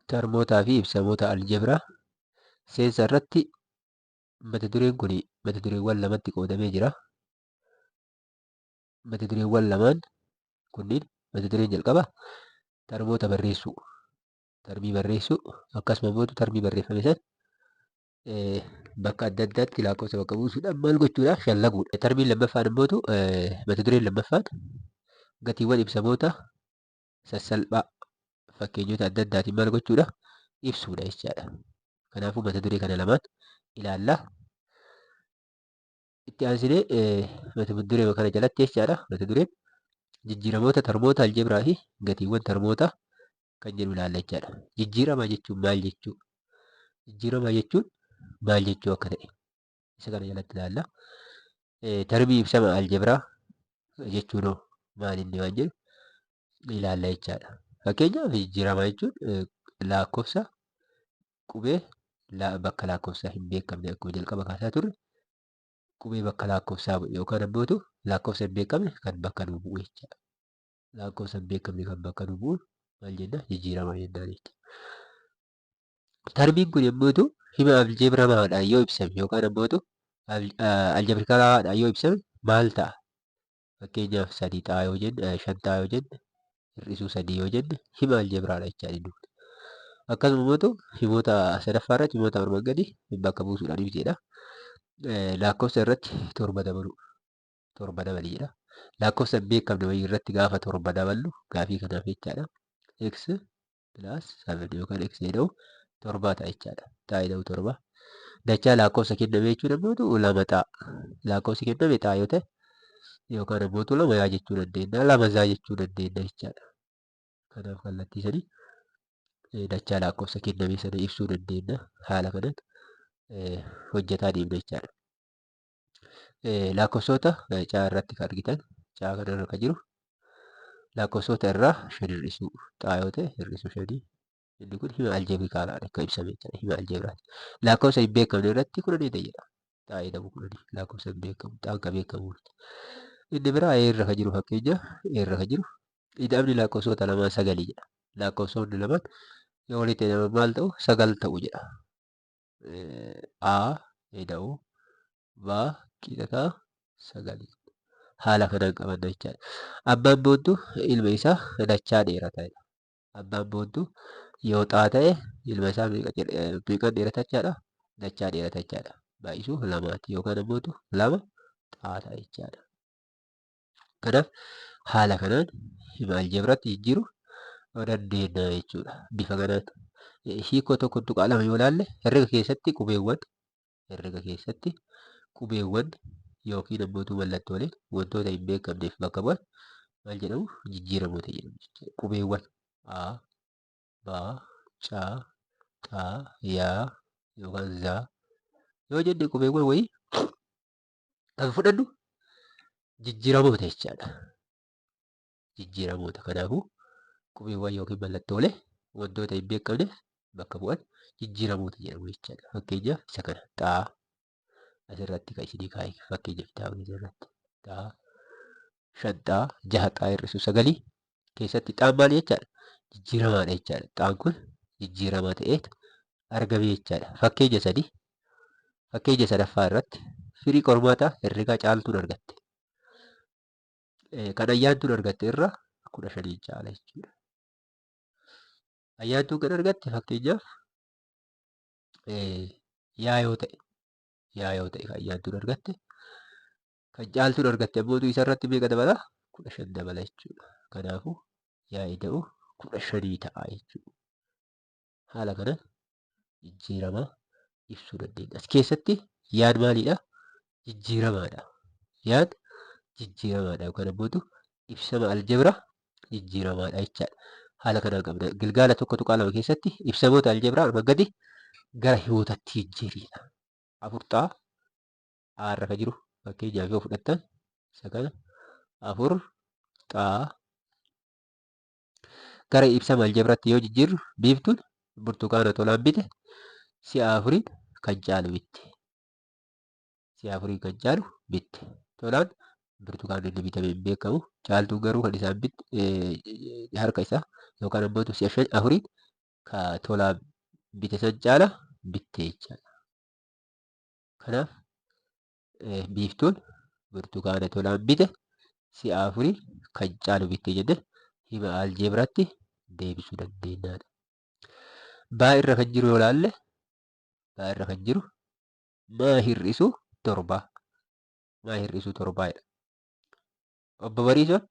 Tarmootaa fi ibsamoota aljebiraa seensa irratti mata dureen kun mata dureewwan lamatti qoodamee jira. Mata dureewwan lamaan kunniin mata dureen jalqaba tarmoota barreessuu, tarmii barreessuu akkasuma immoo tarmii barreeffame san bakka adda addaatti lakkoofsa bakka buusuudhaan maal gochuudha shallaguudha. Tarmiin lammaffaan immoo mata dureen lammaffaan gatiiwwan ibsamoota sassalphaa fakkeenyota adda addaatiin maal gochuudha ibsuudha jechaadha. Kanaafuu mata duree kana lamaan ilaalla. Itti aansinee mata duree kana jalatti jechaadha. Mata dureen jijjiiramoota tarmoota aljebiraa fi gatiiwwan tarmoota kan jedhu ilaalla jechaadha. Jijjiirama jechuun maal jechuu? Jijjiirama jechuun maal jechuu akka ta'e isa kana jalatti ilaalla. Tarmii ibsama aljebiraa jechuun maal inni waan jedhu ilaalla jechaadha. Fakkeenyaaf jijjiirama jechuun lakkoofsa qubee bakka lakkoofsaa hin beekamne akkuma jalqaba kaasaa turre qubee bakka lakkoofsaa yookaan ammoo lakkoofsa hin beekamne kan bakka nu bu'u jechaadha. Lakkoofsa hin beekamne kan bakka nu bu'u maal jenna jijjiirama jennaan jechuudha. Tarmiin kun yommuu hima aljebramaadhaan yoo ibsame yookaan ammoo aljebrikaadhaan yoo ibsame maal ta'a? Fakkeenyaaf 3 ta'a yoo jenne 5 ta'a yoo jenne hir'isuu 3 yoo jenne hima aljebiraadha jechaadha. Akkasuma immoo himoota sadaffaa irratti himoota armaan gadii bakka buusuudhaan ibsedha. Lakkoofsa irratti torba dabali jedha. Lakkoofsa hin beekamne wayii irratti gaafa torba daballu gaafii kanaaf jechaadha. X plus 7 yookaan X jedhamu torbaa ta'a jechaadha. Ta'a jedhamu torba. Dachaa lakkoofsa kenname jechuun ammoo lama ta'a. Lakkoofsi kenname ta'a yoo ta'e yookaan ammoo lama yaa jechuu dandeenya. Lama zaa jechuu dandeenya jechaadha. Kanaaf kallattii sadii dachaa lakkoofsa kenname sana ibsuu dandeenya. Haala kanaan hojjetaa deemna jechaadha. Lakkoofsota caa irratti kan argitan caa kanarra kan jiru lakkoofsota irraa 5 hir'isuu ta'a yoo ta'e hir'isuu 5 inni kun hima aljebrikaadhaan akka ibsame jechaadha. Hima aljebiraati. Lakkoofsa hin beekamne irratti 10 jedha. Ta'a jedhamu 10 lakkoofsa hin beekamu ta'an kan beekamu. Inni biraa irra kan jiru fakkeenya irra kan jiru ida'amni lakkoofsota lamaan 9 jedha. Lakkoofsonni lamaan yoo walitti hidhaman maal ta'u 9 ta'u jedha. A jedhamu ba qixa 9 haala kanaan qabanna jechaadha. Abbaan boontuu ilma isaa dachaa dheerataa jedha. Abbaan boontuu yoo xaa ta'e ilma isaa meeqan dheerata jechaadha? Dachaa dheerata jechaadha. Baay'isuu lamaati yookaan ammoo 2 xaa ta'a jechaadha. Kanaaf haala kanaan hima aljebiraatti jijjiiruu dandeenya jechuudha. Bifa kanaan hiikoo tokko tuqaa lama yoo ilaalle herrega keessatti qubeewwan yookiin ammoo mallattooleen wantoota hin beekamneef bakka bu'an maal jedhamu jijjiiramoota jedhamu. Qubeewwan A, B, C, X, Y yookaan Z yoo jenne qubeewwan wayii kan fudhannu jijjiiramoota jechaadha. Jijjiiramoota kanaafuu qubeewwan yookiin mallattoolee wantoota hin beekamneef bakka bu'an jijjiiramoota jedhamu jechaadha. Fakkeenyaaf isa kana xaa asirratti kan isinii kaa'e fakkeenyaaf taa'u asirratti xaa 5 xaa 6 xaa hir'isuu 9 keessatti xaan maal jechaadha? Jijjiiramaadha jechaadha. Xaan kun jijjiirama ta'ee argame jechaadha. Fakkeenya sadaffaa irratti firii qormaataa herregaa caaltuun argatte. Kan ayyaantuun argatte irraa 15 caala jechuudha. Ayyaantuun kan argatte fakkeenyaaf yaa yoo ta'e kan ayyaantuun argatte kan caaltuun argatte ammoo isarratti meeqa dabala? 15 dabala jechuudha. Kanaafuu yaa ida'u 15 ta'a jechuudha. Haala kanaan jijjiirama ibsuu dandeenya. As keessatti yaan maalidha? Jijjiiramaadha. Yaan jijjiiramaadha yookaan ammoo ibsama aljebiraa jijjiiramaadha jechaadha. Haala kanaan qabna. Gilgaala tokko tuqaa lama keessatti ibsamoota aljebiraa armaan gadi gara hiwootatti jijjiirina. 4 xaa A irra kan jiru fakkeenyaaf yoo fudhattan isa kana 4 xaa gara ibsama aljebiraatti yoo jijjiirru biiftuun burtukaana tolaan bite si'a 4 kan caalu bitti. Si'a 4 kan caalu bitti. Tolaan burtukaanni inni bitame hin beekamu. Caaltuun garuu kan isaan bitte harka isaa yookaan ammoo si'a 4 ka tolaan bite san caala bittee jechaadha. Kanaaf biiftuun burtukaana tolaan bite si'a afurii kan caalu bittee jennee hima aljeebiraatti deebisuu dandeenyaadha. Baa irra kan jiru yoo laalle baa irra kan jiru maa hir'isuu torbaa. Maa hir'isuu torbaadha. Obbo Bariisoon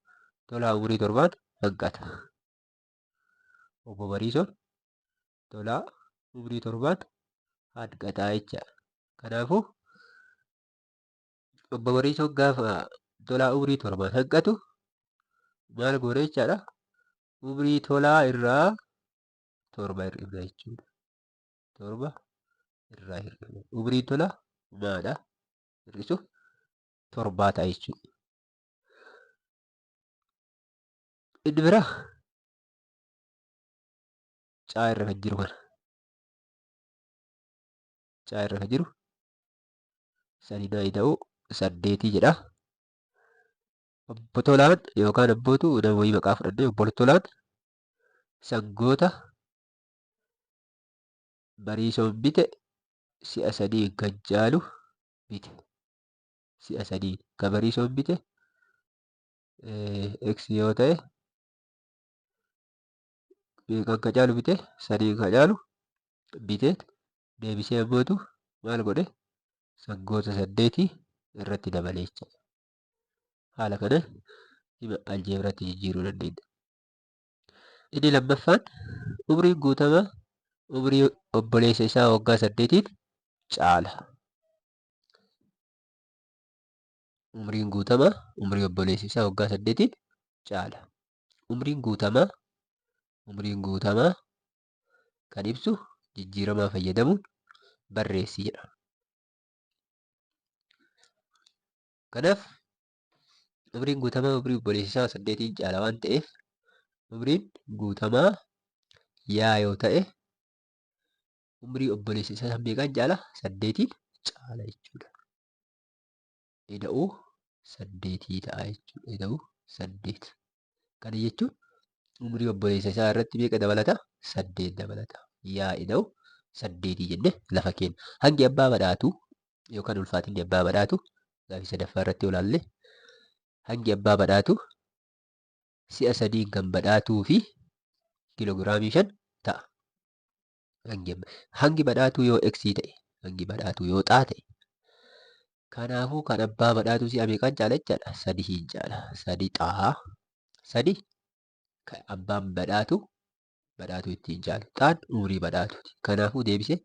tolaa umurii torbaan hanqata. Obbo Bariisoon tolaa umurii torbaan hanqataa jechaadha. Kanaafuu obbo Bariisoon gaafa tolaa umurii torbaan hanqatu maal goone jechaadha. Umurii tolaa irraa torba hir'ifna jechuudha. Torba irraa hir'ifna. Umuriin tolaa maadha? Hir'isu torbaa ta'a jechuudha. Inni biraa caa irra kan jiru kana. Caa irra kan jiru sadii naa ta'uu 8 jedha. Obbo Tolaan yookaan abbootu nama wayii maqaa fudhannee obbo Tolaan sangoota Bariisoon bite si'a 3 kan caalu bite. Si'a 3 kan Bariisoon bite X yoo ta'e kan kan caalu bite 3 kan caalu bite deebisee abbootu maal godhe sangoota 8 irratti dabalee jechuudha. Haala kana hima aljeebiraatti jijjiiruu dandeenya. Inni lammaffaan umriin guutamaa umrii obboleessa isaa waggaa 8 caala. Umriin guutamaa umrii obboleessa isaa waggaa 8 caala. Umriin guutamaa kan ibsu jijjiiramaa fayyadamuun barreessi jedha. Kanaaf umriin guutamaa umrii obboleessa isaa 8 caala waan ta'eef umriin guutamaa yaa yoo ta'e umrii obboleessa isaa meeqaan caala? 8 caala jechuudha. Ida'uu 8 ta'a jechuudha. Ida'uu 8. Kana jechuun umrii obboleessa isaa irratti meeqa dabalata? 8 dabalata. Yaa ida'u 8 jennee lafa keenya. Hangi abbaa badhaatu yookaan ulfaatinni abbaa badhaatu gaaffii sadaffaa irratti yoo ilaalle hangi abbaa badhaatu si'a 3 kan badhaatuu fi kiiloogiraamii 5 ta'a. Hangi badhaatuu yoo X ta'e, hangi badhaatuu yoo xaa ta'e, kanaafuu kan abbaa badhaatu si'a meeqaan caala jechaadha? 3 caala. 3 xaa. 3 kan abbaan badhaatu ittiin caalu. Xaan umurii badhaatuuti. Kanaafuu deebisee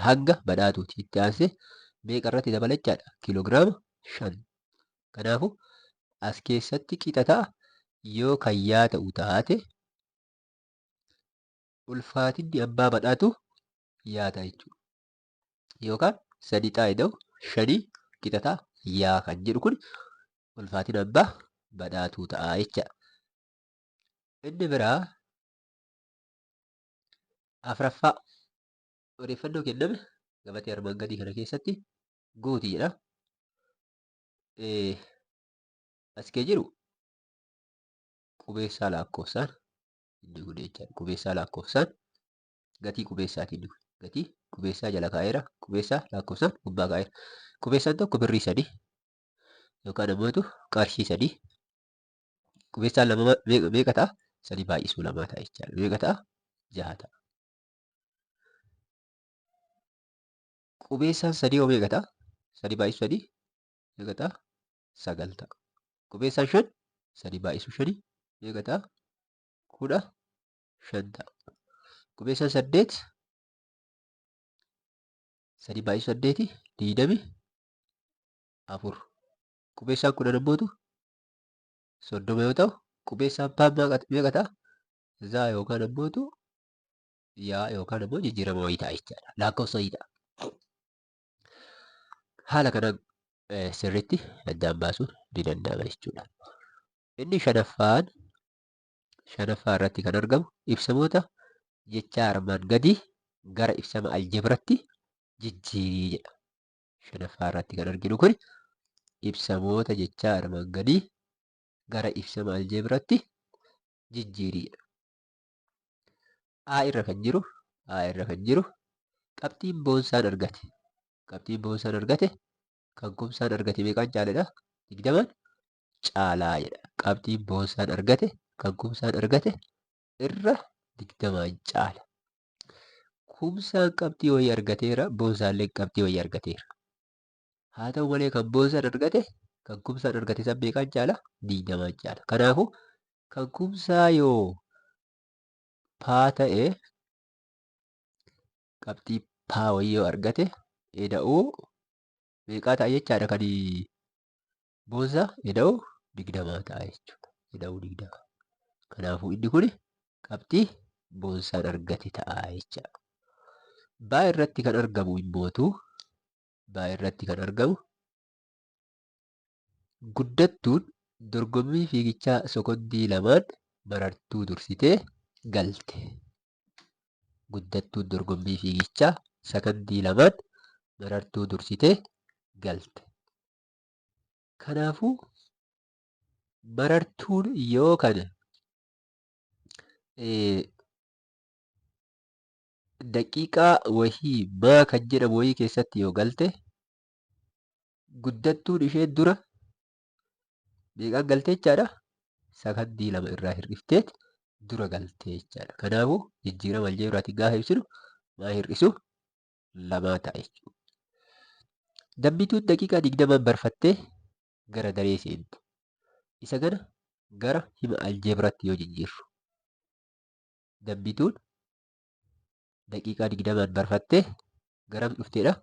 hanga badhaatuuti. Itti aansee meeqa irratti dabala jechaadha? Kiiloogiraama 5. Kanaafuu as keessatti qixa ta'a yoo kan yaa ta'u taate ulfaatinni abbaa badhaatu yaa ta'a jechuudha. Yookaan 3 xaa ida'u 5 qixa ta'a yaa kan jedhu kun ulfaatina abbaa badhaatuu ta'a jechaadha. Inni biraa afuraffaa odeeffannoo kenname gabatee armaan gadii kana keessatti guutii jedha. As kee jiru qubeessaa lakkoofsaan inni kun jechaadha. Qubeessaa lakkoofsaan gatii qubeessaatiin gatii qubeessaa jala kaa'eera. Qubeessaa lakkoofsaan gubbaa kaa'eera. Qubeessaan tokko birrii 3 yookaan ammoo qarshii 3. Qubeessaan lama meeqa ta'a? 3 baay'isuu 2 ta'a jechaadha. Meeqa ta'a? 6 ta'a. Qubeessaan 3 yoo meeqa ta'a? 3 baay'isuu 3 meeqa ta'a? 9 ta'a. Qubeessaan 5 3 baay'isuu 5 meeqa ta'a? 15 ta'a. Qubeessaan 8 3 baay'isuu 8 24. Qubeessaan 10 ammootu 30 yoo ta'u, qubeessaan abbaa meeqa ta'a? Zaa yookaan ammootu yaa yookaan ammoo jijjiirama wayii ta'a jechaadha. Lakkoofsa wayii ta'a. Haala kanaan sirriitti addaan baasuun ni danda'ama jechuudha. Inni shanaffaa irratti kan argamu ibsamoota jecha armaan gadii gara ibsama aljeebiraatti jijjiirii jedha. Shanaffaa irratti kan arginu kun ibsamoota jecha armaan gadii gara ibsama aljeebiraatti jijjiirii jedha. A irra kan jiru A irra kan jiru qabxiin boonsaan argate. Qabxiin boonsaan argate kan kumsaan argate meeqaan caaledha? 20 caalaa jedha. Qabxiin boonsaan argate kan kumsaan argate irra 20 caala. Kumsaan qabxii wayii argateera, boonsaallee qabxii wayii argateera. Haa ta'u malee kan boonsaan argate kan kumsaan argate san meeqaan caala? 20 caala. Kanaafuu kan kumsaa yoo paa ta'e qabxii paa wayii yoo argate eda'uu meeqaa ta'a jechaadha kan boonsaa eda'uu 20 ta'a jechuudha. Eda'uu 20. Kanaafuu inni kun qabxii boonsaan argate ta'a jechaadha. Baa irratti kan argamu immootu guddattuun dorgommii fiigichaa sekondii 2 marartuu dursitee galte. Guddattuun dorgommii fiigichaa sekondii 2 marartuu dursitee galte. Kanaafuu marartuun yoo kana daqiiqaa wahii maa kan jedhamu wayii keessatti yoo galte guddattuun ishee dura meeqaan galtee jechaadha? Sekondii 2 irraa hir'ifteet dura galtee jechaadha. Kanaafuu jijjiirama aljeebraatiin gaafa ibsinu maa hir'isu 2 ta'a jechuudha. Dambituun daqiiqaa 20 barfattee gara daree seenti. Isa kana gara hima aljeebiraatti yoo jijjiirru. Dambituun daqiiqaa 20 barfattee garam dhufteedha?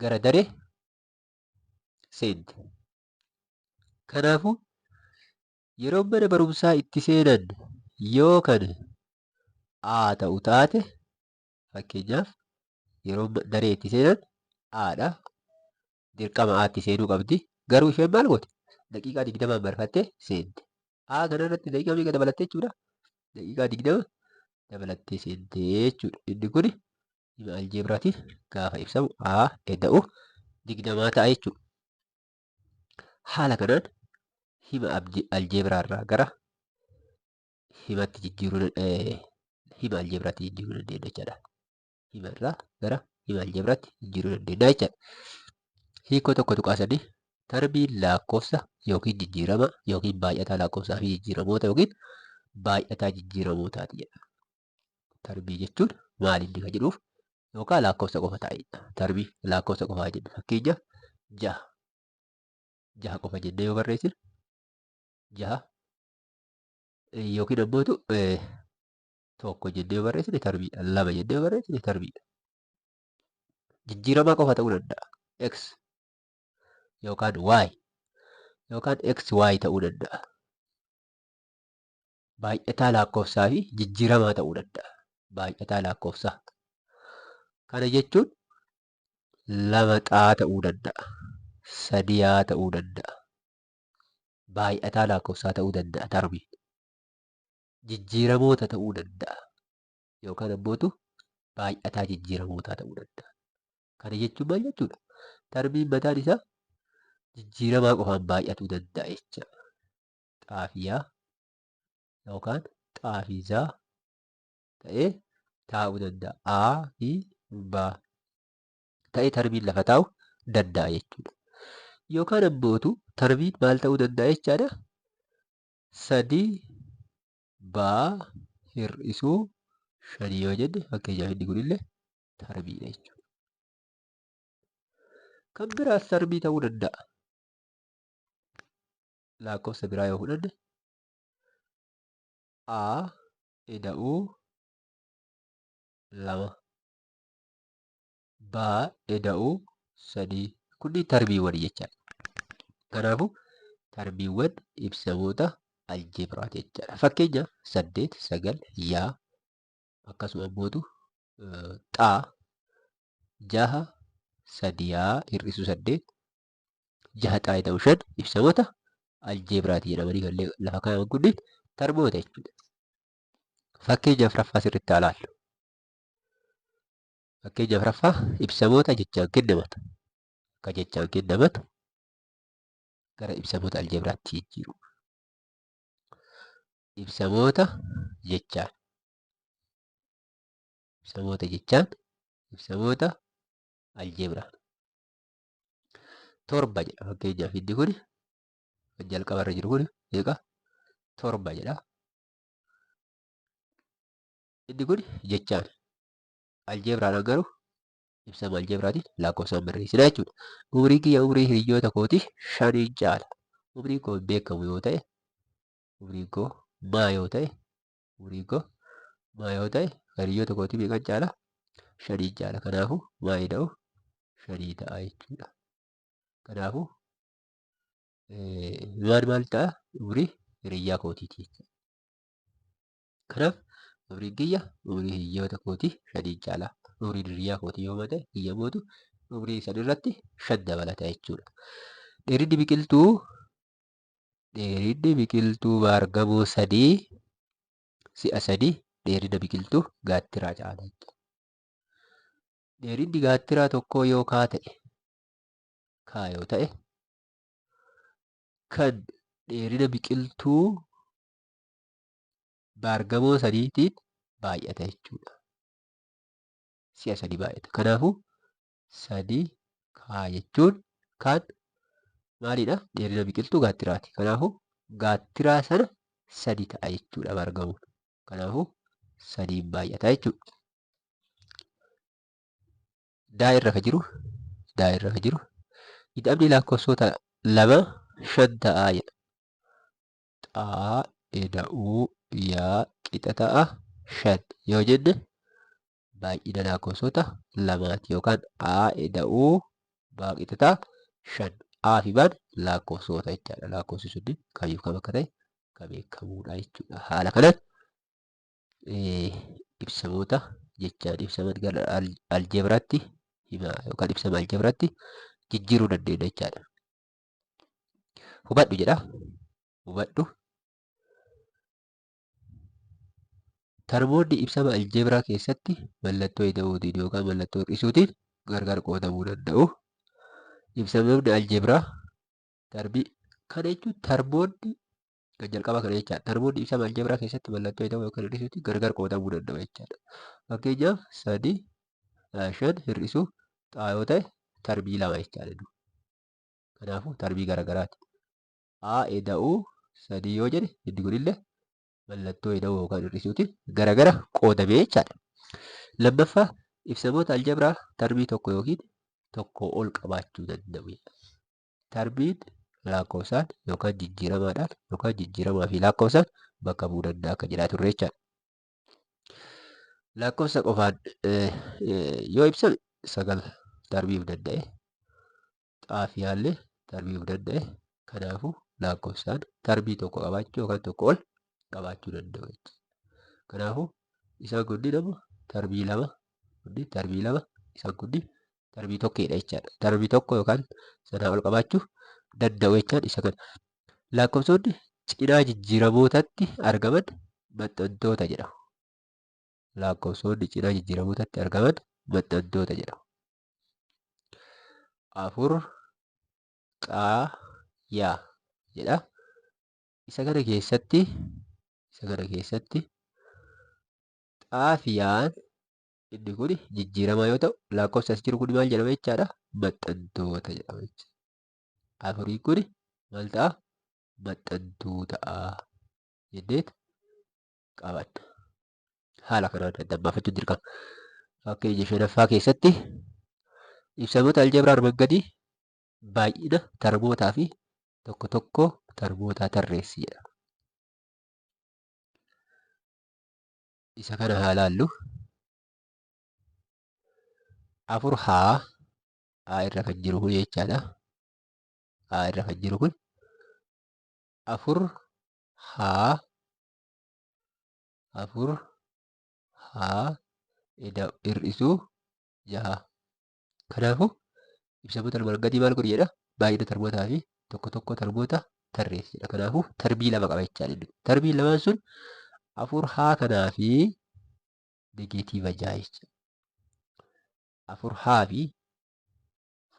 Gara daree seenti. Kanaafuu yeroo mana barumsaa itti seenan yoo kana A ta'u taate fakkeenyaaf yeroo daree itti seenan A'dha. Dirqama A'tti seenuu qabdi. Garuu isheen maal goote? Daqiiqaa 20 barfattee seente. A kanarratti daqiiqaa meeqa dabalattee jechuudha? Daqiiqaa 20 dabalattee seentee jechuudha. Inni kun hima aljeebraatiin gaafa ibsamu A eda'u 20 ta'a jechuudha. Haala kanaan hima aljeebiraarraa gara himatti jijjiiruu hima aljeebiraatti jijjiiruu dandeenya jechaadha. Himarraa gara hima aljeebiraatti jijjiiruu dandeenya jechaadha. Hiikoo tokko tuqaasanii tarbiin lakkoofsa yookiin jijjiirama yookiin baay'ataa lakkoofsaa fi jijjiiramoota yookiin baay'ataa jijjiiramootaati jedha. Tarbii jechuun maal inni kan jedhuuf yookaan lakkoofsa qofa taa'edha. Tarbii lakkoofsa qofaa jenna. Fakkeenyaaf 6. 6 qofa jennee yoo barreessine 6 yookiin ammoo tokko jennee yoo barreessine tarbiidha. 2 jennee yoo barreessine tarbiidha. Jijjiiramaa qofa ta'uu danda'a. X yookaan Y yookaan XY ta'uu danda'a. Baay'ataa lakkoofsaa fi jijjiiramaa ta'uu danda'a. Baay'ataa lakkoofsaa. Kana jechuun 2 ta'uu danda'a. 3 ta'uu danda'a. Baay'ataa lakkoofsaa ta'uu danda'a tarbiin. Jijjiiramoota ta'uu danda'a. Yookaan ammootu baay'ataa jijjiiramootaa ta'uu danda'a. Kana jechuun maal jechuudha? Tarbiin mataan isaa jijjiiramaa qofaan baay'atuu danda'a jechuudha. Xaafiyaa yookaan xaafiisaa ta'ee taa'uu danda'a. A fi B ta'ee tarbiin lafa taa'uu danda'a jechuudha. Yookaan ammootu tarbiin maal ta'uu danda'a jechaadha? 3 B hir'isuu 5 yoo jenne fakkeenyaaf inni kunillee tarbiidha jechuudha. Kan biraas tarbii ta'uu danda'a. Lakkoofsa biraa yoo fudhanne A eda'uu 2 B eda'uu 3 kunniin tarbiiwwan jechaadha. Kanaafuu tarbiiwwan ibsamoota aljeebiraati jechaadha. Fakkeenyaaf 8 9 yaa akkasuma ammootu xaa 6 3 yaa hir'isuu 8 6 xaa eda'uu 5 ibsamoota aljeebiraati jedhamanii kan lafa kaa'aman kunniin tarmoota jechuudha. Fakkeenyaaf raffaa sirriitti haa ilaallu. Fakkeenyaaf raffaa ibsamoota jechaan kennaman. Akka jechaan kennaman gara ibsamoota aljeebiraatti jijjiiru. Ibsamoota jechaan Ibsamoota jechaan ibsamoota aljeebraa. Torba jedha fakkeenyaaf inni kun kan jalqabarra jiru kun meeqa? Torba jedha. Inni kun jechaan aljeebraadhaan garuu ibsama aljeebraatiin lakkoofsaan barreessina jechuudha. Umrii kiyya umrii hiriyoota kooti shaniin caala. Umriin koo hin beekamu yoo ta'e, umriin koo maa yoo ta'e, umriin koo maa yoo ta'e, hiriyoota kootii meeqan caala? Shaniin caala. Kanaafuu maa jedha'u? Shanii ta'a jechuudha. Kanaafuu maal ta'a? Umrii hiriyaa kootiiti jechuudha. Kanaaf umriin kiyya umrii hiriyoota kootii shaniin caala. Umriin hiriyaa kootii yoo ta'e kiyya mootu umrii san irratti 5 dabalata jechuudha. Dheerinni biqiltuu baargamoo 3 si'a 3 dheerina biqiltuu gaattiraa caala jechuudha. Dheerinni gaattiraa tokkoo yoo kaa yoo ta'e kan dheerina biqiltuu baargamoo 3tiin baay'ata jechuudha. Si'a 3 baay'ata. Kanaafuu 3 kaa jechuun kan maalidha? Dheerina biqiltuu gaattiraati. Kanaafuu gaattiraa sana 3 ta'a jechuudha baargamoon. Kanaafuu 3 baay'ata jechuudha. Daa irra ka jiru hidhamni lakkoofsota 2 5 ta'aa jedha. Xaa, eda'uu, yaa, qixa ta'a 5 yoo jenne baay'ina lakkoofsota 2ti yookaan aa, eda'uu, baa, qixa ta'a 5. Aa fi baan lakkoofsota jechaadha. Lakkoofsi sunni kamiif kam akka ta'e kan beekamudha jechuudha. Haala kanaan ibsamoota jechaan ibsaman gara aljeebiraatti himaa yookaan ibsama aljeebiraatti jijjiiruu dandeenya jechaadha. Hubadhu jedha. Hubadhu. Termoonni ibsama aljeebiraa keessatti mallattoo ida'uutiin yookaan mallattoo hir'isuutiin gargar qoodamuu danda'u. Ibsamoonni aljeebiraa kana jechuun termoonni kan jalqabaa kana jechaadha. Termoonni ibsama aljeebiraa keessatti mallattoo ida'uu yookaan hir'isuutiin gargar qoodamuu danda'u jechaadha. Fakkeenyaaf 3 5 hir'isuu xaa yoo ta'e termii 2 jechaadha. Kanaafuu termii garagaraati. Aa, eda'uu 3 yoo jedhe inni kunillee mallattoo ida'uu yookaan hir'isuutiin garagara qoodamee jechaadha. Lammaffaa ibsamoota aljeebiraa termii tokko yookiin tokko ol qabaachuu danda'u. Termiin lakkoofsaan yookaan jijjiiramaadhaan yookaan jijjiiramaa fi lakkoofsaan bakka bu'uu danda'a akka jedhaa turre jechaadha. Lakkoofsa qofaan yoo ibsame 9 termiif danda'e. Xaa fi yaallee termiif danda'e. Kanaafuu lakkoofsaan termii tokko qabaachuu yookaan tokko ol qabaachuu danda'u jechuudha. Kanaafuu isaan kunniin ammoo termii 2 kunniin termii 2 isaan kunniin termii tokkodha jechaadha. Termii tokko yookaan sanaa ol qabaachuu danda'u jechaan isa kana. Lakkoofsonni cinaa jijjiiramootatti argaman maxxantoota jedhamu. Lakkoofsonni cinaa jijjiiramootatti argaman maxxantoota jedhamu. 4 xaa yaa jedha. Isa kana keessatti xaa fi yaan inni kun jijjiiramaa yoo ta'u lakkoofsi as jiru kun maal jedhama jechaadha? Maxxantoota jedhama jechuudha. 4 kun maal ta'a? Maxxantuu ta'a jenneet qabanna. Haala kanaan adda baafachuun dirqama. Fakkeenya 5ffaa keessatti ibsamoota aljeebiraa armaan gadii baay'ina termootaa fi tokko tokko termootaa tarreessi jedha. Isa kana haa laallu. 4 haa irra kan jiru kun jechaadha. Haa irra kan jiru kun 4 haa hir'isuu 6. Kanaafuu ibsamoota armaan gadii maal godhi jedha? Baay'ina termootaa fi tokko tokko termoota tarreessi jedha. Kanaafuu termii 2 qaba jechaadha. Termiin 2 sun 4 haa kanaa fi negeetiiva 6 jechuudha. 4 haa fi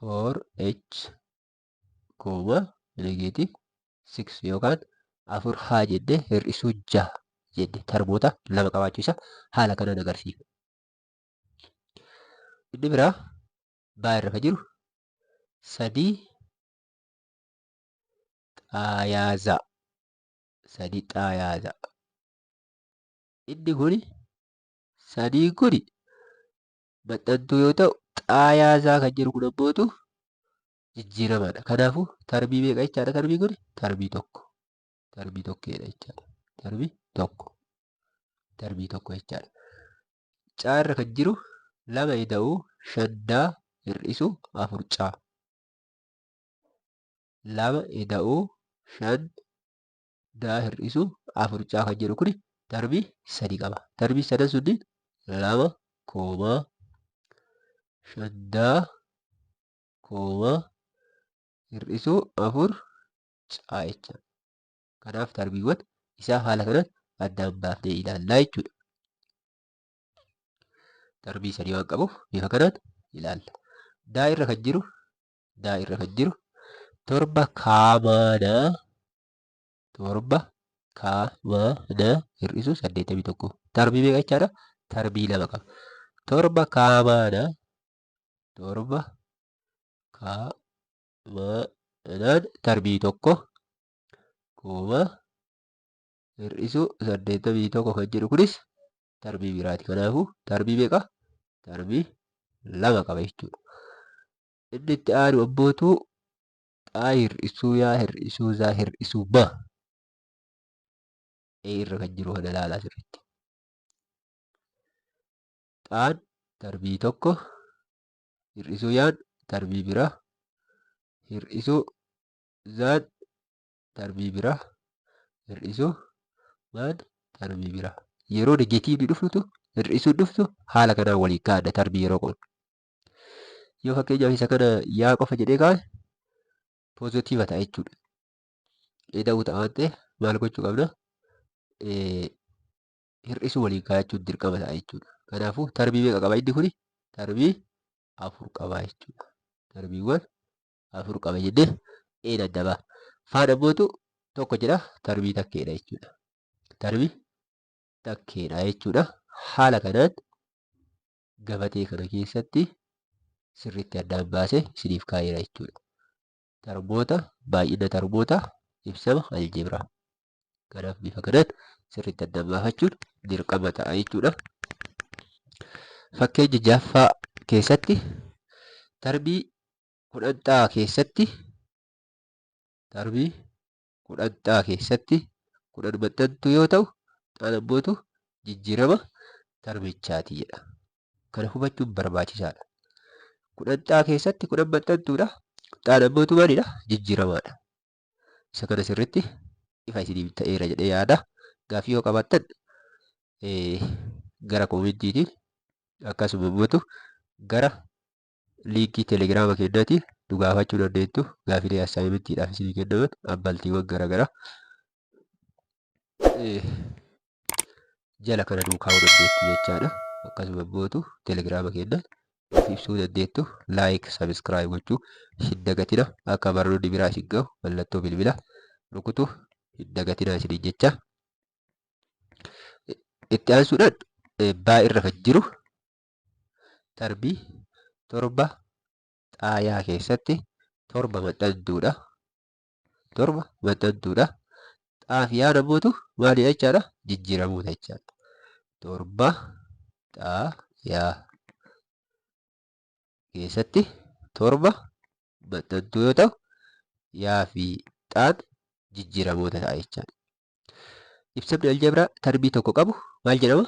4h kooma negeetiiv 6 yookaan 4 haa jennee hir'isuu 6 jenne termoota 2 qabaachuu isaa haala kanaan agarsiifna. Inni biraa baa irra kan jiru sadii xaayaaza. Sadii xaayaaza. Inni kuni sadii kuni maxxantuu yoo ta'u xaayaasaa kan jedhu kun ammootu jijjiiramaadha. Kanaafuu tarbii meeqa jechaadha tarbii kuni? Tarbii tokko. Tarbii tokkodha jechaadha. Tarbii tokko. Tarbii tokko jechaadha. Caa irra kan jiru lama ida'uu shandaa hir'isuu afur caa. Lama ida'uu shandaa hir'isuu afur caa kan jedhu kuni tarbii sadii qaba. Tarbii sadan sunniin lama koomaa shandaa koomaa hir'isuu afur caa jechaadha. Kanaaf tarbiiwwan isaa haala kanaan addaan baafnee ilaallaa jechuudha. Tarbii sadii waan qabuuf bifa kanaan ilaalla. Daa irra kan jiru torba kaamaanaa hir'isuu 81. Tarbii meeqa jechaadha? Tarbii lama qaba. Torba kaamaanaan tarbii tokko koomaa hir'isuu 81 kan jedhu kunis tarbii biraati. Kanaafuu tarbii meeqa? Tarbii lama qaba jechuudha. Inni itti aanu abbootuu xaa hir'isuu yaa hir'isuu zaa hir'isuu ma. Irra kan jiru kana ilaalaa sirriitti. Xaan tarbii tokko hir'isuu yaan tarbii biraa hir'isuu zaan tarbii biraa hir'isuu maan tarbii biraa. Yeroo negatiivni dhuftu hir'isuun dhuftu haala kanaan waliin kaa'adha tarbii yeroo qoodnu. Yoo fakkeenyaaf isa kana yaa qofa jedhee kaa'e poozitiiva ta'a jechuudha. Ida'uu ta'a waan ta'eef maal gochuu qabna? Hir'isuu waliin kaa'achuun dirqama ta'a jechuudha. Kanaafuu tarbii meeqa qaba inni kuni? Tarbii afur qaba jechuudha. Tarbiiwwan afur qaba jennee een adda ba'a. Faan ammootu tokko jedha tarbii takkeedha jechuudha. Tarbii takkeedha jechuudha. Haala kanaan gabatee kana keessatti sirriitti addaan baasee isiniif kaa'eera jechuudha. Tarmoota baay'ina tarmoota ibsama aljeebraa. Kanaaf bifa kanaan sirriitti addaan baafachuun dirqama ta'a jechuudha. Fakkeenya jaaffaa keessatti tarbii kudhantaa keessatti kudhan maxxantuu yoo ta'u xaan ammootu jijjiirama tarbichaati jedha. Kana hubachuun barbaachisaadha. Kudhantaa keessatti kudhan maxxantuudha. Xaan ammootu maalidha? Jijjiiramaadha. Isa kana sirriitti ifa isiniif ta'eera jedhee yaada. Gaaffii yoo qabaattan gara koomentiitiin akkasuma ammootu gara liinkii teelegiraama kennaatiin nu gaafachuu dandeettu. Gaaffiilee assaayimantiidhaaf isinii kennaman abbaltiiwwan garaagaraa jala kana nuu kaa'uu dandeettu jechaadha. Akkasuma ammootu teelegiraama kennaan nuuf ibsuu dandeettu. Laayik, sabiskiraayib gochuu hin dagatina. Akka barnoonni biraa isin gahu mallattoo bilbilaa rukutuu hin dagatina isiniin jecha. Itti aansuudhaan baa irra kan jiru tarbii torba xaayaa keessatti torba maxxantuudha. Xaa fi yaan ammootu maalidha jechaadha? Jijjiiramuudha jechaadha. Torba xaayaa keessatti torba maxxantuu yoo ta'u yaa fi xaan jijjiiramoota ta'a jechaadha. Ibsamni aljeebraa tarbii tokko qabu maal jedhama?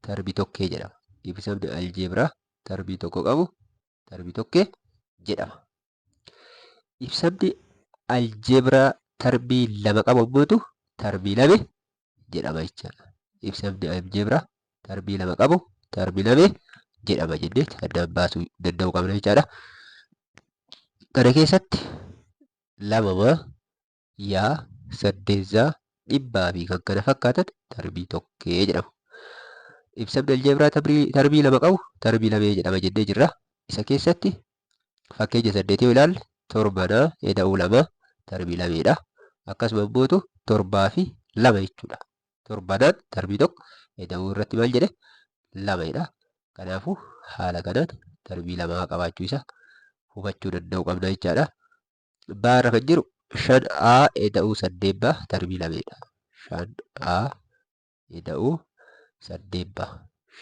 Tarbii tokkee jedhama. Ibsamni aljeebraa tarbii tokko qabu tarbii tokkee jedhama. Ibsamni aljeebraa tarbii lama qabu ammootu tarbii lame jedhama jechaadha. Ibsamni aljeebraa tarbii lama qabu tarbii lame jedhama jennee addaan baasuu danda'uu qabna jechaadha. Kana keessatti lamamaa yaa saddeetzaa dhibbaa fi kan kana fakkaatan tarbii tokkee jedhamu. Ibsamni aljeebraa tarbii lama qabu tarbii lamee jedhama jennee jirra. Isa keessatti fakkeenya 8 yoo ilaalle torbanaa eda'uu lama tarbii lameedha. Akkasuma ammootu torbaa fi lama jechuudha. Torbanaan tarbii tokko eda'uu irratti maal jedhe? Lameedha. Kanaafuu Haala kanaan darbii lama qabaachuu isaa hubachuu danda'uu qabna jechaadha. Baarra kan jiru 5A eda'uu 8B darbii lameedha. 5A eda'uu 8B.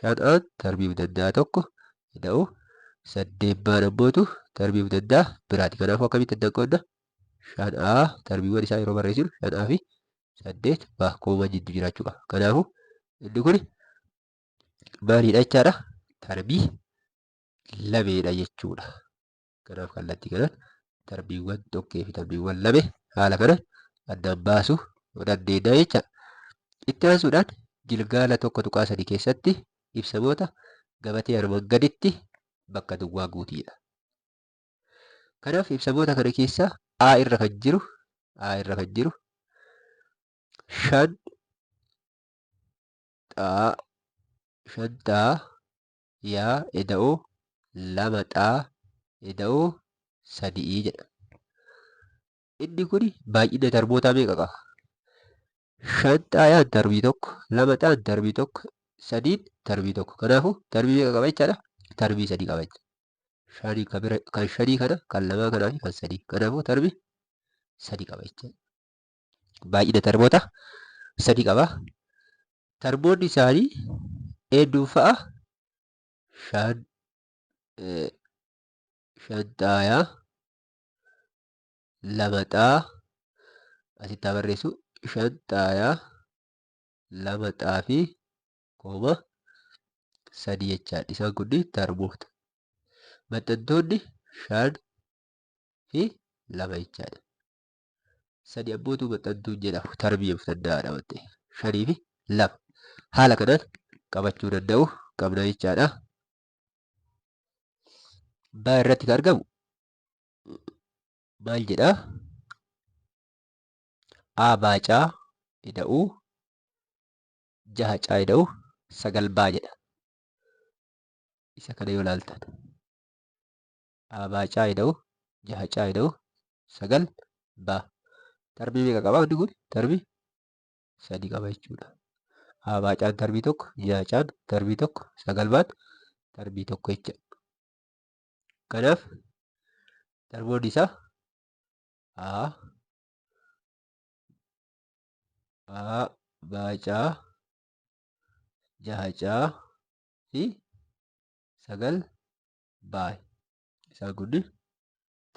5A darbiif danda'a tokko eda'uu 8B ammootu darbiif danda'a biraati. Kanaafuu akkamitti adda qoodna? 5A darbiiwwan isaa yeroo barreessinu 5A fi 8B kooma jidduu jiraachuu qaba. Kanaafuu inni kun maalidha jechaadha? Darbii lameedha jechuudha. Kanaaf kallattii kanaan darbiiwwan tokkee fi darbiiwwan lame haala kanaan addaan baasuu dandeenya jechaadha. Itti aansuudhaan jilgaala tokko tuqaa 3 keessatti ibsamoota gabatee armaan gaditti bakka duwwaa guutiidha. Kanaaf ibsamoota kana keessaa A irra kan jiru 5xaa yaa eda'uu 2xaa eda'uu 3 jedha. Inni kun baay'ina darbootaa meeqa qaba? 5xaayaan darbii tokko, 2xaan darbii tokko, 3 darbii tokko. Kanaafuu darbii meeqa qaba jechaadha? Darbii 3 qaba jechuudha. Kan 5 kana, kan 2 kanaa fi kan 3. Kanaafuu darbii 3 qaba jechuudha. Baay'ina darboota 3 qaba. Darboonni isaanii eenyuun fa'a? 5xaayaa 2xaa asitti barreessu 5xaayaa 2xaa fi 3 jechaadha. Isaan kunniin darboota. Maxxantoonni 5 fi 2 jechaadha. 3 ammootu maxxantuun jedhamu darbiif danda'aadha waan ta'eef 5 fi 2 haala kanaan qabachuu danda'u qabna jechaadha. Baa irratti kan argamu maal jedhaa? A baacaa eda'uu 6 eda'uu 9 jedha. Isa kana yoo ilaaltan A baacaa eda'uu 6 eda'uu 9 darbii meeqa qaba inni kun? Darbii 3 qaba jechuudha. A baacaan darbii tokko, 6 darbii tokko, 9 darbii tokko jechuudha. Kanaaf darboonni isaa A baacaa 6 fi 9 isaan kun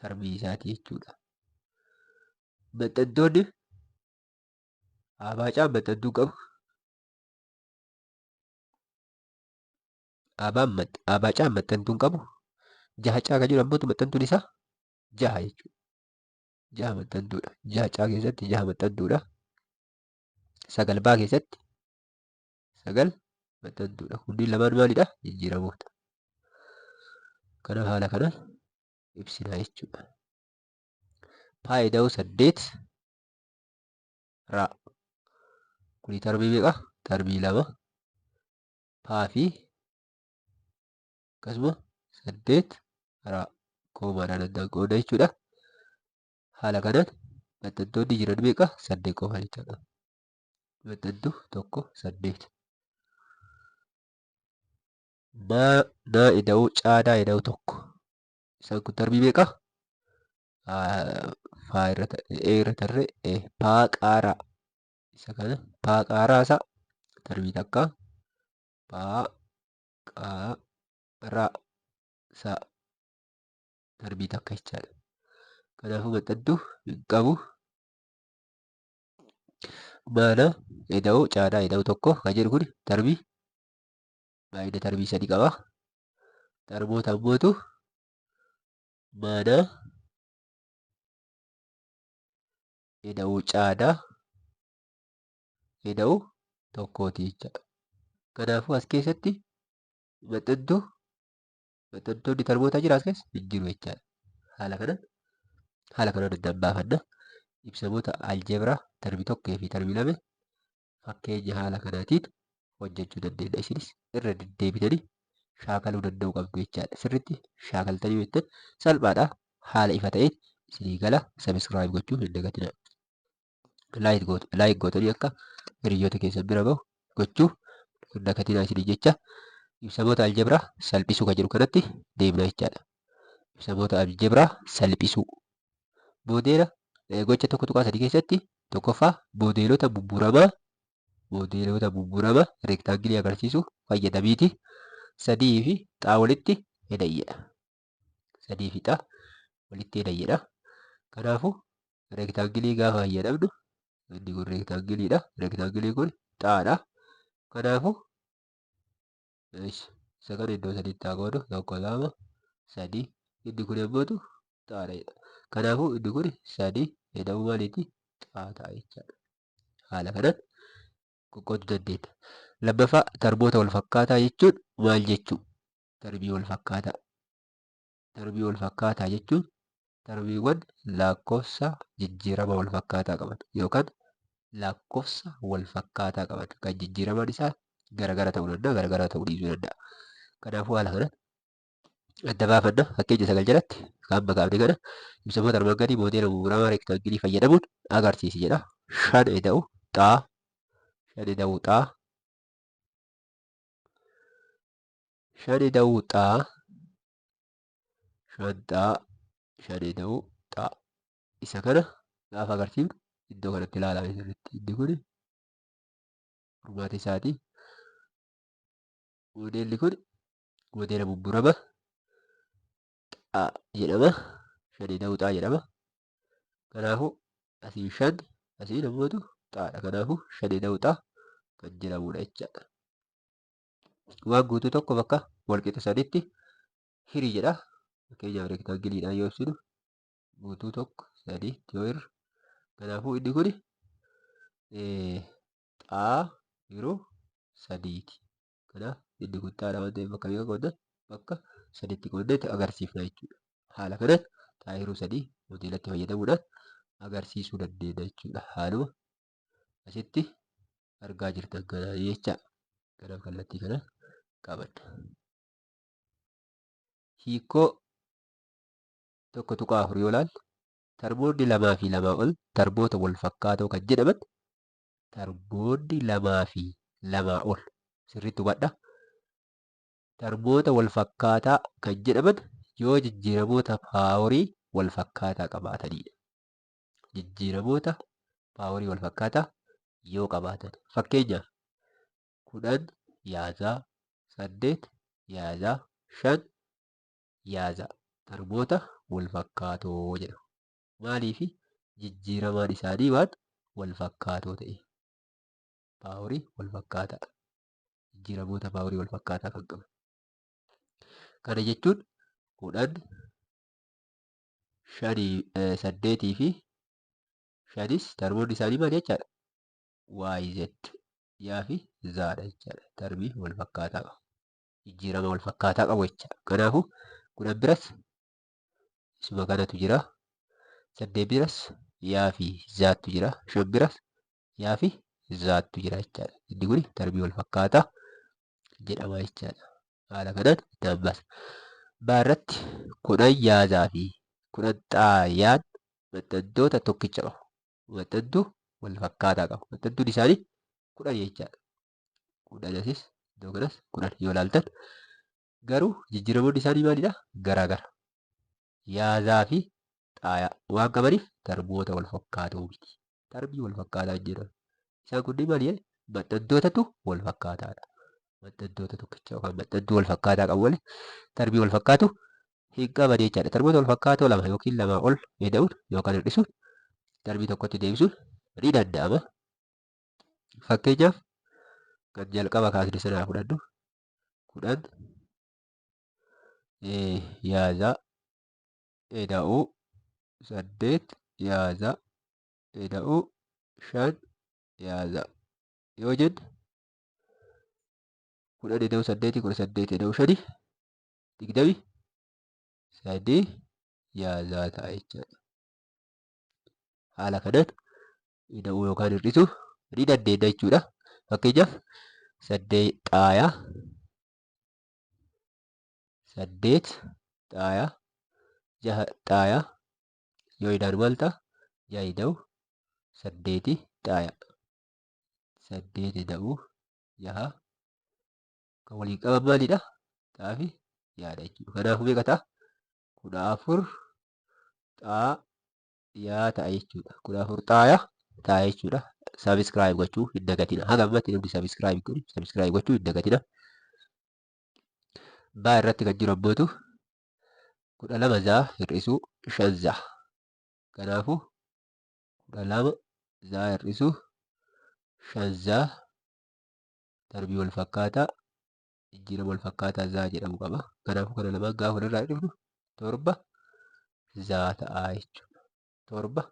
darbii isaati jechuudha. Maxxantoonni A baacaan maxxantuu qabu. A baacaan maxxantuu qabu. 6 kan jiru ammoo maxxantuun isaa 6 jechuudha. 6 maxxantuudha. 6 keessatti 6 maxxantuudha. 9 keessatti 9 maxxantuudha. Kunniin lamaan maalidha? Jijjiiramoota. Kanaaf haala kanaan ibsina jechuudha. Paa eda'uu 8 raa. Kuni darbii meeqa? Darbii 2. Paa fi akkasuma 8 raa koomaadhaan addaan qooda jechuudha. Haala kanaan maxxantoonni jiran meeqa? 8 qofa jechuudha. Maxxantuu tokko 8. Naa eda'uu caadaa eda'uu tokko. Isaan kun darbii meeqa? Faa irra tarree paa qaaraa. Isa kana paa qaaraa isaa darbii takka paa qaaraa isaa darbii takka jechaadha. Kanaafuu maxxantuu hin qabu. Mana eda'uu caadaa eda'uu tokko kan jedhu kun darbii baay'ina darbii 3 qaba. Darboota ammootu mana eda'uu caadaa eda'uu tokkooti jechaadha. Kanaafuu as keessatti maxxantoonni darboota jira as keessa hin jiru jechaadha. Haala kanaan addaan baafanna. Ibsamoota aljeebraa darbii tokkoo fi darbii 2 fakkeenya haala kanaatiin hojjechuu dandeenya. Isinis irra deddeebitanii shaakaluu danda'uu qabdu jechaadha. Sirriitti shaakaltanii jettan salphaadha. Haala ifa ta'een isinii gala. Sabiskiraayib gochuu hin dagatinaa. Laayik gootanii akka hiriyoota keessan bira gahu gochuu hin dagatinaa isinii jecha. Ibsamoota aljebraa salphisuu kan jedhu kanatti deemna jechaadha. Ibsamoota aljebraa salphisuu. Moodeela gocha tokko tuqaa sadii keessatti tokkoffaa moodeelota bubburamaa reektaangilii agarsiisuu fayyadamiiti. Sadii fi xaa walitti hidhayyedha. Sadii fi xaa walitti hidhayyedha. Kanaafuu reektaangilii gaafa fayyadamnu inni kun reektaangiliidha. Reektaangiliin kun xaadha. Kanaafuu isa kana iddoo sadiitti haa qoodnu. Tokko, lama, sadii. Inni kun yemmuu xaadha. Kanaafuu inni kun sadii jedhamu maaliiti? Xaa ta'a jechaadha. Haala kanaan qoqqooduu dandeenya. Lammaffaa tarmoota wal fakkaataa jechuun maal jechuu? Tarbii wal fakkaataa. Tarbii wal fakkaataa jechuun tarbiiwwan lakkoofsa jijjiirama wal fakkaataa qaban yookaan lakkoofsa wal fakkaataa qaban kan jijjiiramaan isaa garagara ta'uu danda'a, garagara ta'uu dhiisuu danda'a. Kanaafuu haala kanaan adda baafanna. Fakkeenya 9 jalatti kan maqaafne kana ibsamoota armaan gadii moodeela bu'uuramaa reektaangilii fayyadamuun agarsiisi jedha. 5 ida'u xaa, 5 ida'u xaa, 5 ida'u xaa, 5 xaa, 5 ida'u xaa. Isa kana gaafa agarsiifnu iddoo kanatti ilaalaa jirti. Inni kun furmaata isaati. Moodeelli kun moodeela bubburamaa xaa jedhama. 5 ida'u xaa jedhama. Kanaafuu asii 5 asii namoota xaadha. Kanaafuu 5 ida'u xaa kan jedhamudha jechaadha. Waan guutuu tokko bakka walqixa sadiitti hirii jedha. Fakkeenyaaf reektaangiliidhaan yoo ibsinu guutuu tokko sadiitti yoo hirru. Kanaafuu inni kun xaa yeroo sadiiti. Kanaaf inni kun xaadha waan ta'eef bakka meeqa qoodna? Bakka sadiitti qoodnetti agarsiifna jechuudha. Haala kanaan xaa yeroo sadii moodeelatti fayyadamuudhaan agarsiisuu dandeenya jechuudha. Haaluma asitti argaa jirtan kana jecha. Kanaaf kallattii kana qabanna. Hiikoo tokko tuqaa afur yoo ilaalle tarmoonni lamaa fi lamaa ol tarmoota wal fakkaatoo kan jedhaman tarmoonni lamaa fi lamaa ol sirriitti hubadha. Tarmoota wal fakkaataa kan jedhaman yoo jijjiiramoota paaworii wal fakkaataa qabaatanidha. Jijjiiramoota paaworii wal fakkaataa yoo qabaatan. Fakkeenyaaf 10 yaazaa, 8 yaazaa, 5 yaazaa. Tarmoota wal fakkaatoo jedhamu. Maaliif jijjiiramaan isaanii waan wal fakkaatoo ta'e. Paaworii wal fakkaataa. Jijjiiramoota paaworii wal fakkaataa kan qaban. Kana jechuun 10, 8 fi 5 tarmoonni isaanii maali jechaadha? YZ yaa fi zaadha jechaadha. Tarbii wal fakkaataa qabu. Jijjiirama wal fakkaataa qabu jechaadha. Kanaafuu 10 biras isuma kanatu jira. 8 biras yaa fi zaattu jira. 5 biras yaa fi zaattu jira jechaadha. Inni kun tarbii wal fakkaataa jedhama jechaadha. Haala kanaan itti baasa. Baarratti 10 yaazaa fi 10 xaayaan maxxantoota tokkicha qabu. Maxxantuu wal fakkaataa qabu. Maxxantuun isaanii 10 jechaadha. 10 asis iddoo kanas 10 yoo ilaaltan garuu jijjiiramoonni isaanii maalidha? Garaagara. Yaazaa fi xaayaa waan qabaniif tarmoota wal fakkaatoo miti. Tarbii wal fakkaataa hin jedhamu. Isaan kunneen maali? Maxxantootatu wal fakkaataadha. Maxxantoota tokkicha yookaan maxxantuu wal fakkaataa qabu malee tarbii wal fakkaatu hin qaban jechaadha. Tarmoota wal fakkaatoo lama yookiin lamaa ol jedhamuun yookaan hir'isuun tarbii tokkotti deebisuun ni danda'ama. Fakkeenyaaf kan jalqaba kaasne sanaa fudhannu 10 yaazaa eda'uu 8 yaazaa eda'uu 5 yaazaa yoo jenne 10 eda'uu 8 18 eda'uu 5 23 yaazaa ta'a jechaadha. Haala kanaan eda'uu yookaan hir'isuu ni dandeenya jechuudha. Fakkeenyaaf 8 xaayaa 8 xaayaa 6 xaayaa yoo idaan maal ta'a? 6 ida'uu 8 xaayaa 8 ida'uu 6 Kan waliin qaban maalidha? Xaa fi yaadha jechuudha. Kanaafuu meeqa ta'a? 14 xaa yaa ta'a jechuudha. 14 xaayaa ta'a jechuudha. Sabiskiraayib gochuu hin dagatina. Haga ammatti namni sabiskiraayib gochuu hin dagatina. Baa irratti kan jiru ammootu 12 zaa hir'isuu 5 zaa. Kanaafuu 12 zaa hir'isuu 5 zaa darbii wal fakkaataa jijjiirama wal fakkaataa zaa jedhamu qaba. Kanaafuu kana lamaan gaafa walirraa hir'ifnu 7 zaa ta'a jechuudha. 7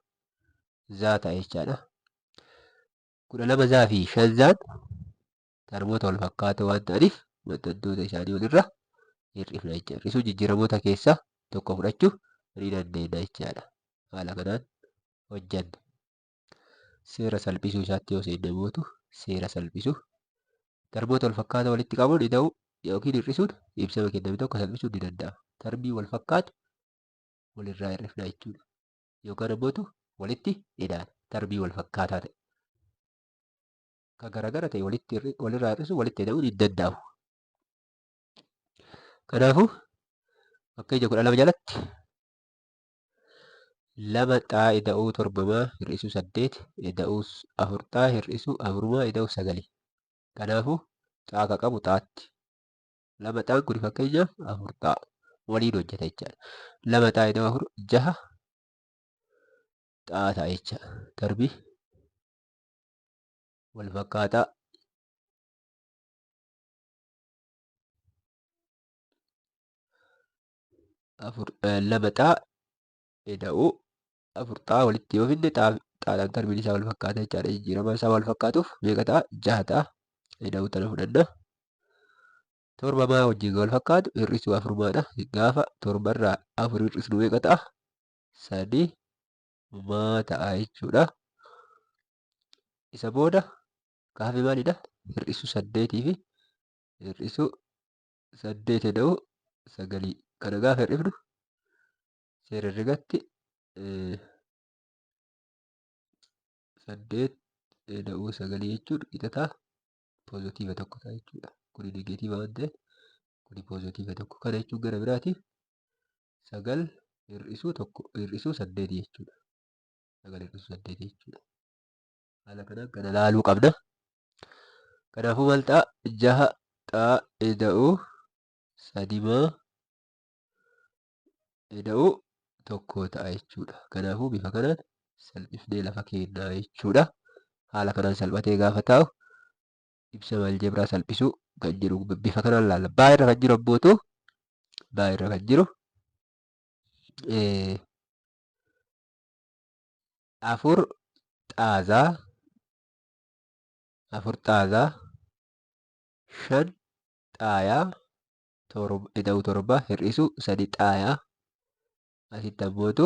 zaa ta'a jechaadha. 12 zaa fi 5 zaan tarmoota wal fakkaatoo waan ta'aniif maxxantoota isaanii walirra hir'ifna jechuudha. Hir'isuu jijjiiramoota keessaa tokko fudhachuu ni dandeenya jechaadha. Haala kanaan hojjanna. Seera salphisuu isaatti yoo seenne mootu seera salphisuu tarmoota wal fakkaataa walitti qabuun ida'uu yookiin hir'isuun ibsama kenname tokko salphisuun ni danda'ama. Tarbii wal fakkaatu walirraa hir'ifna jechuudha. Yookaan ammootu walitti hidhaana. Tarbii wal fakkaataa ta'e. Kan garaagara ta'e walirraa hir'isuu walitti hidhamuun hin danda'amu. Kanaafuu fakkeenya 12 jalatti 2 xaa ida'uu 7 hir'isuu 8 ida'uu 4 xaa hir'isuu 4 ida'uu 9. Kanaafuu xaa ka qabu xaatti. 2 xaan kun fakkeenyaaf 4 xaa waliin hojjeta jechaadha. 2 xaa ida'uu 4 6 xaa ta'a jechaadha. Darbii wal fakkaataa. Lama xaa ida'uu 4 xaa walitti yoo finne xaadhaan tarbiin isaa wal fakkaata jechaadha. Jijjiirama isaa wal fakkaatuuf meeqa ta'a? 6 ta'a. Ida'uu tana fudhanna. 7 maa wajjin wal fakkaatu hir'isuu 4maadha. Gaafa 7 irraa 4 hir'isnu meeqa ta'a? 3 maa ta'a jechuudha. Isa booda gaafa maalidha? Hir'isuu 8 fi hir'isuu 8 ida'uu 9. Kana gaafa hir'ifnu seera herregatti 8 ida'uu 9 jechuun qixa ta'a. Poozitiiva tokko ta'a jechuudha. Kuni negeetiiva waan ta'eef kuni poozitiiva tokko. Kana jechuun gara biraatiin 9 hir'isuu 8 jechuudha. 9 hir'isuu 8 jechuudha. Haala kanaan kana laaluu qabna. Kanaafuu maal ta'a? 6 xaa ida'uu 3 maa ida'uu 1 ta'a jechuudha. Kanaafuu bifa kanaan salphifnee lafa keenyaa jechuudha. Haala kanaan salphatee gaafa taa'u ibsa aljeebraa salphisuu kan jiru bifa kanaan laalla. Baa irra kan jiru abbootu baa irra kan jiru 4 xaazaa 5 xaayaa ida'uu 7 hir'isuu 3 xaayaa asitti abbootu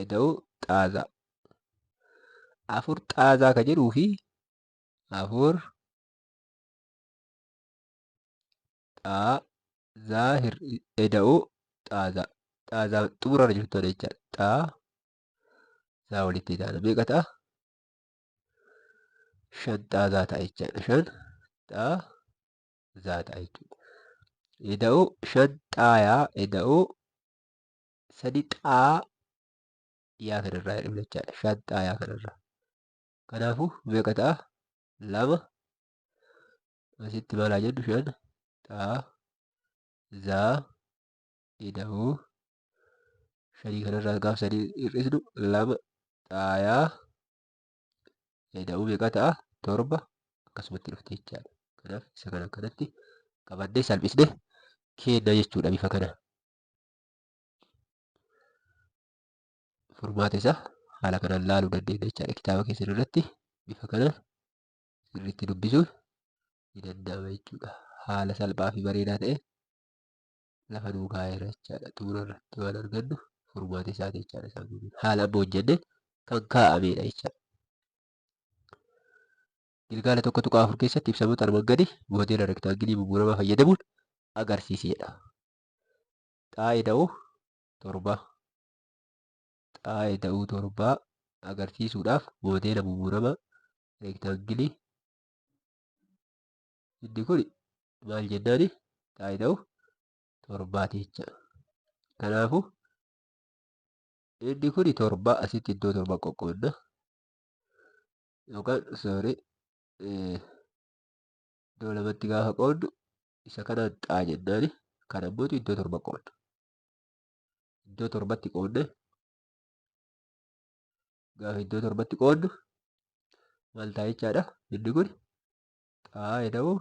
ida'uu xaazaa 4 xaazaa kan jedhuu fi 4 xaazaa ida'uu xaazaa xumurarra jirtu jechaadha. Xaazaa walitti hidhaana meeqa ta'a? 5 xaazaa ta'a jechaadha. 5 xaazaa ta'a jechuudha. Ida'uu 5 xaayaa ida'uu 3 xaayaa kanarraa hir'ifna jechaadha. 5 xaayaa kanarraa. Kanaafuu meeqa ta'a? 2 asitti maal haa jennu? 5 xaazaa ida'uu 5 kanarraa gaafa 3 hir'isnu 2 xaayaa ida'uu meeqa ta'a? 7 akkasumatti dhufte jechaadha. Kanaaf isa kana akkanatti qabannee salphisnee kenna jechuudha bifa kana. Furmaata isaa haala kanaan laaluu dandeenya jechaadha. Kitaaba keessan irratti bifa kanaan sirriitti dubbisuun ni danda'ama jechuudha. Haala salphaa fi bareedaa ta'e lafa nuu kaa'eera jechaadha. Xumura irratti waan argannu furmaata isaati jechaadha. Haala amma hojjenneen kan kaa'amedha jechaadha. Gilgaala 1-4 keessatti ibsamoota armaan gadii moodeela rektaangilii mummuuramaa fayyadamuun agarsiisedha. Xaa ida'uu 7 xaa ida'uu 7 agarsiisuudhaaf moodeela mummuuramaa rektaangilii inni kun maal jennaani taa'ee ta'u torbaati jecha. Kanaafuu inni kun torba asitti iddoo torba qoqqoodna yookaan iddoo lamatti gaafa qoodnu isa kanaan xaa jennaani. Kan ammoo iddoo torba qoodna. Iddoo torbatti qoodne gaafa iddoo torbatti qoodnu maal ta'a jechaadha. Inni kun xaa jedhamu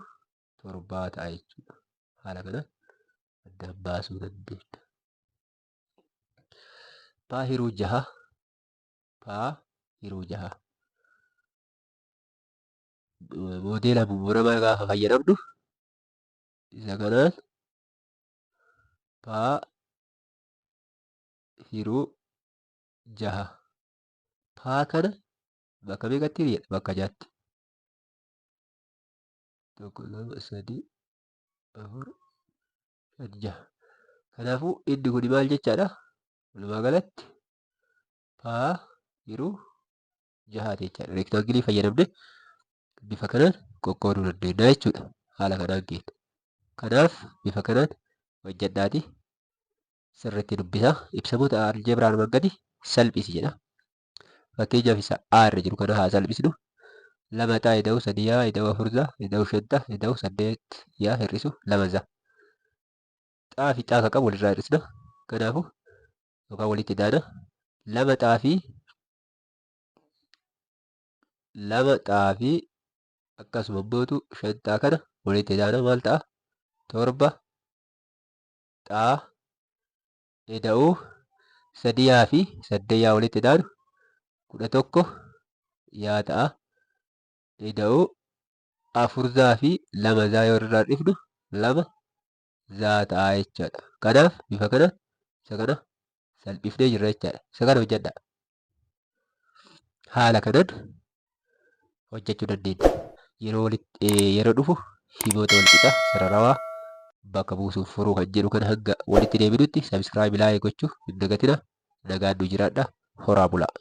torbaa ta'a jechuudha. Haala kanaan addaan baasuu dandeenya. Paa hiruu jaha. Paa hiruu jaha. Moodeela mummuuramaa gaafa fayyadamnu isa kanaan paa hiruu jaha. Paa kana bakka meeqatti hiriidha? Bakka jaatti. 1, 2, 3, 4, 5, 6. Kanaafuu inni kun maal jechaadha? Walumaa galatti paa hiruu jahaati jechaadha. Reektaangilii fayyadamne bifa kanaan qoqqooduu dandeenya jechuudha. Haala kanaan kenna. Kanaaf bifa kanaan hojjedhaati sirriitti dubbisa. Ibsamoota aljeebraa armaan gadi salphisi jedha. Fakkeenyaaf isa A irra jiru kana haa salphisnu. 2 ta'a ida'u 3 yaa ida'u 4 ta'a ida'u 5 ta'a ida'u 8 yaa hir'isu 2 ta'a. Xaa fi xaa kan qabu walirraa hir'isna. Kanaafuu yookaan walitti daana 2 xaa fi akkasuma immootu 5 xaa kana walitti daana maal ta'a? 7 xaa ida'u 3 yaa fi 8 yaa walitti daanu 11 yaa ta'a. Ida'u 4 zaa fi 2 zaa yoo irraa dhifnu 2 zaa ta'a jechaadha. Kanaaf bifa kanaan isa kana salphifnee jirra jechaadha. Isa kana hojjedhaa. Haala kanaan hojjechuu dandeenya. Yeroo dhufu himoota wal qixa sararawaa bakka buusuuf furuu kan jedhu kana hanga walitti deebinutti sabiskiraayib laayik gochuu hin dagatinaa. Nagaan nu jiraadhaa. Horaa bulaa.